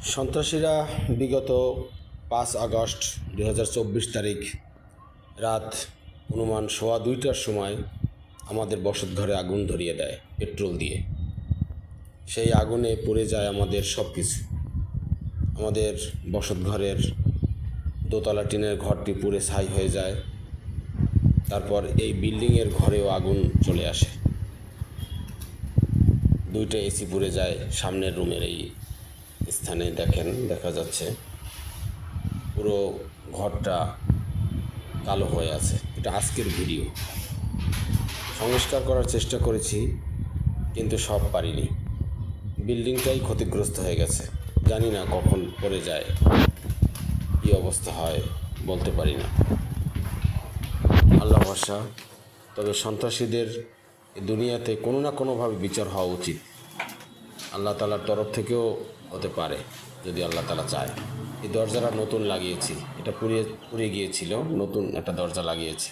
সন্ত্রাসীরা বিগত 5 আগস্ট 2024 তারিখ রাত অনুমান 2:15টার সময় আমাদের বসতঘরে আগুন ধরিয়ে দেয় পেট্রোল দিয়ে। সেই আগুনে পুড়ে যায় আমাদের সব কিছু। আমাদের বসতঘরের দোতলা টিনের ঘরটি পুড়ে ছাই হয়ে যায়। তারপর এই বিল্ডিংয়ের ঘরেও আগুন চলে আসে। 2টা এসি পুড়ে যায়। সামনের রুমের এই স্থানে দেখা যাচ্ছে পুরো ঘরটা কালো হয়ে আছে। এটা আজকের ভিডিও। সংস্কার করার চেষ্টা করেছি, কিন্তু সব পারিনি। বিল্ডিংটাই ক্ষতিগ্রস্ত হয়ে গেছে। জানি না কখন পড়ে যায়, কী অবস্থা হয় বলতে পারি না। আল্লাহ ভরসা। তবে সন্ত্রাসীদের এই দুনিয়াতে কোনো না কোনোভাবে বিচার হওয়া উচিত। আল্লাহ তাআলার তরফ থেকেও হতে পারে, যদি আল্লাহ তাআলা চায়। এই দরজাটা নতুন লাগিয়েছি, এটা পুড়ে গিয়েছিল, নতুন একটা দরজা লাগিয়েছি।